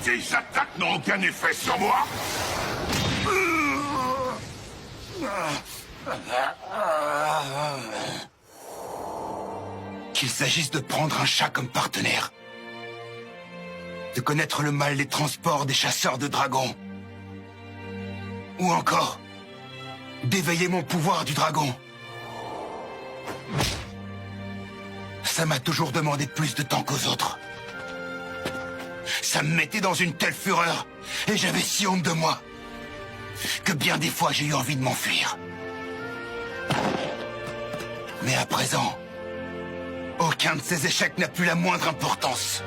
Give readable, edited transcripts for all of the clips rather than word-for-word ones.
Tes attaques n'ont aucun effet sur moi. Qu'il s'agisse de prendre un chat comme partenaire, de connaître le mal des transports des chasseurs de dragons, ou encore d'éveiller mon pouvoir du dragon. Ça m'a toujours demandé plus de temps qu'aux autres. Ça me mettait dans une telle fureur, et j'avais si honte de moi, que bien des fois j'ai eu envie de m'enfuir. Mais à présent, aucun de ces échecs n'a plus la moindre importance.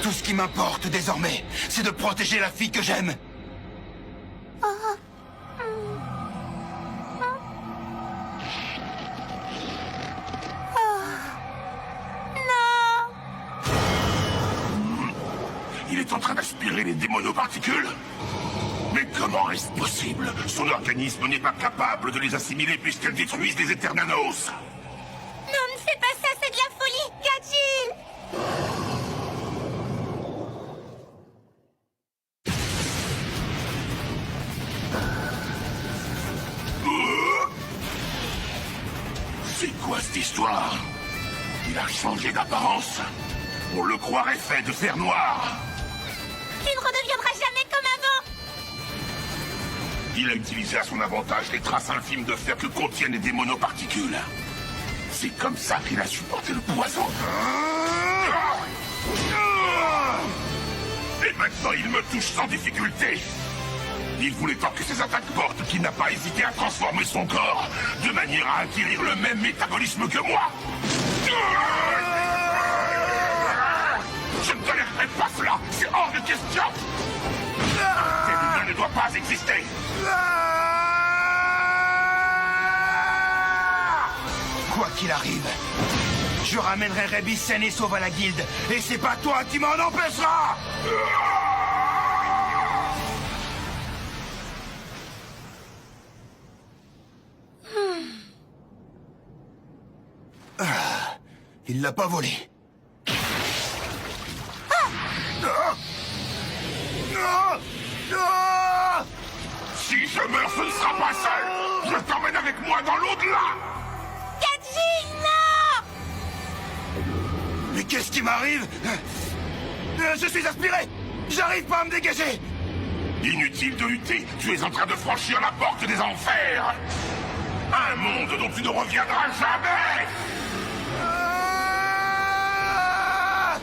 Tout ce qui m'importe désormais, c'est de protéger la fille que j'aime. Il est en train d'aspirer les démonoparticules. Mais comment est-ce possible? Son organisme n'est pas capable de les assimiler puisqu'elles détruisent les Eternanos. Non, ne fais pas ça, c'est de la folie, Gadjil! C'est quoi cette histoire? Il a changé d'apparence. On le croirait fait de fer noir. Tu ne redeviendras jamais comme avant! Il a utilisé à son avantage les traces infimes de fer que contiennent les démonoparticules. C'est comme ça qu'il a supporté le poison. Et maintenant, il me touche sans difficulté. Il voulait tant que ses attaques portent qu'il n'a pas hésité à transformer son corps de manière à acquérir le même métabolisme que moi. Je ne tolérerai pas cela. C'est hors de question. Cet humain ne doit pas exister. Quoi qu'il arrive, je ramènerai Rebis saine et sauve à la guilde. Et c'est pas toi qui m'en empêchera! Il l'a pas volé. Si je meurs, ce ne sera pas seul. Je t'emmène avec moi dans l'au-delà. Gadjil, non! Mais qu'est-ce qui m'arrive? Je suis aspiré. J'arrive pas à me dégager. Inutile de lutter. Tu es en train de franchir la porte des enfers. Un monde dont tu ne reviendras jamais.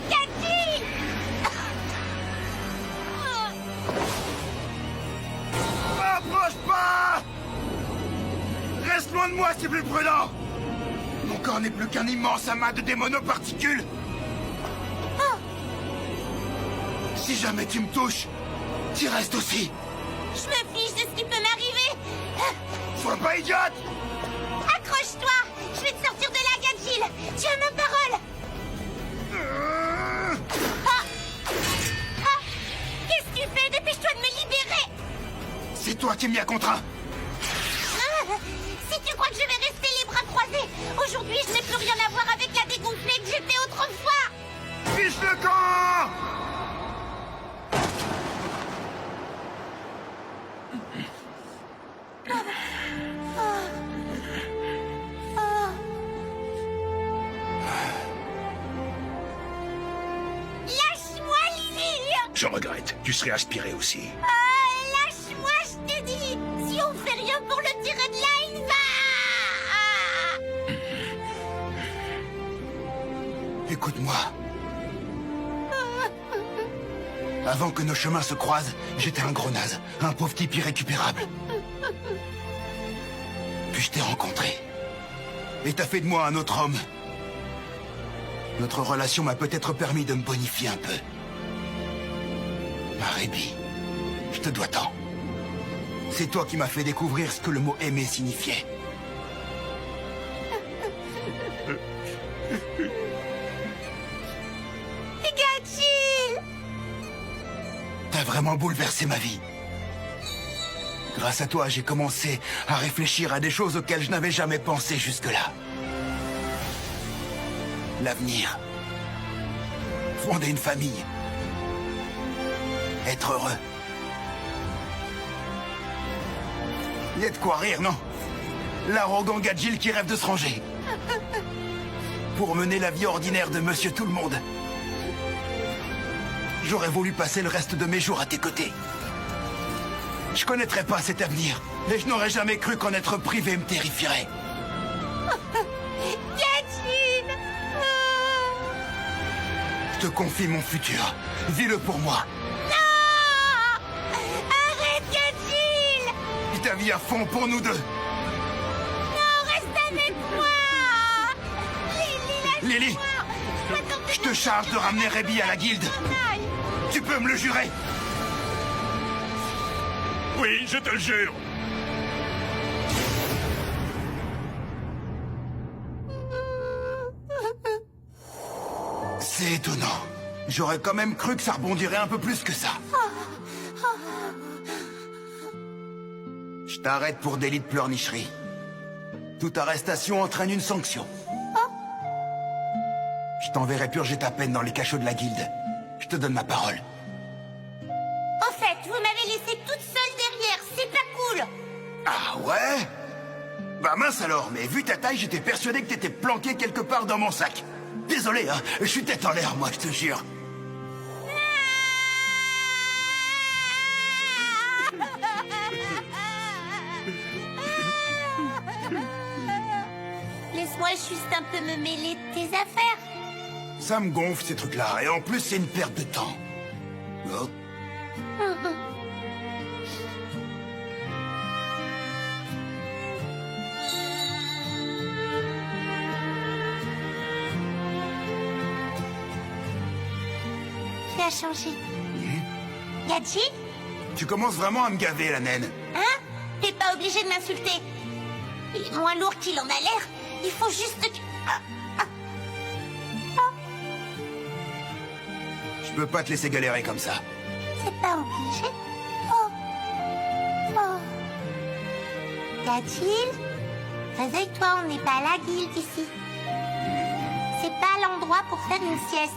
Gadjil! Approche pas! Reste loin de moi, c'est plus prudent. Mon corps n'est plus qu'un immense amas de démonoparticules. Si jamais tu me touches, tu restes aussi. Je me fiche de ce qui peut m'arriver! Sois pas idiote! Accroche-toi! Je vais te sortir de là, Gadjil! Tu as ma parole! Ah! Ah! Qu'est-ce que tu fais? Dépêche-toi de me libérer! C'est toi qui m'y as contraint. Ah! Si tu crois que je vais rester les bras croisés, aujourd'hui je n'ai plus rien à voir avec la dégonflée que j'étais autrefois! Fiche le camp! Lâche-moi, Lily! Je regrette. Tu serais aspiré aussi. Lâche-moi, je te dis! Si on fait rien pour le tirer de là, il va... Écoute-moi. Avant que nos chemins se croisent, j'étais un gros naze, un pauvre type irrécupérable. Puis je t'ai rencontré. Et t'as fait de moi un autre homme. Notre relation m'a peut-être permis de me bonifier un peu. Ma Rébi, je te dois tant. C'est toi qui m'as fait découvrir ce que le mot aimer signifiait. Gadjil! T'as vraiment bouleversé ma vie. Grâce à toi, j'ai commencé à réfléchir à des choses auxquelles je n'avais jamais pensé jusque-là. L'avenir. Fonder une famille. être heureux. Y a de quoi rire, non? L'arrogant Gadjil qui rêve de se ranger. Pour mener la vie ordinaire de Monsieur Tout-le-Monde. J'aurais voulu passer le reste de mes jours à tes côtés. Je connaîtrais pas cet avenir, et je n'aurais jamais cru qu'en être privé me terrifierait. Gadjil! Je te confie mon futur. Vis-le pour moi. Non! Arrête, Gadjil! Vis ta vie à fond pour nous deux. Non, reste avec moi! Lily, Lily, je te charge de ramener Rebi à la guilde. Tu peux me le jurer? Oui, je te le jure. C'est étonnant. J'aurais quand même cru que ça rebondirait un peu plus que ça. Je t'arrête pour délit de pleurnicherie. Toute arrestation entraîne une sanction. Je t'enverrai purger ta peine dans les cachots de la guilde. Je te donne ma parole. Au fait, vous m'avez laissé toute seule derrière, c'est pas cool! Ah ouais? Bah mince alors, mais vu ta taille, j'étais persuadé que t'étais planqué quelque part dans mon sac. Désolé, hein, je suis tête en l'air, moi, je te jure. Laisse-moi juste un peu me mêler de tes affaires. Ça me gonfle, ces trucs-là, et en plus, c'est une perte de temps. Oh. Tu as changé. Gadjil? Tu commences vraiment à me gaver, la naine. Hein? T'es pas obligé de m'insulter. Il est moins lourd qu'il en a l'air. Il faut juste que... Je peux pas te laisser galérer comme ça. C'est pas obligé. Oh. Oh. Gadjil? Réveille-toi, on n'est pas à la guilde ici. C'est pas l'endroit pour faire une sieste.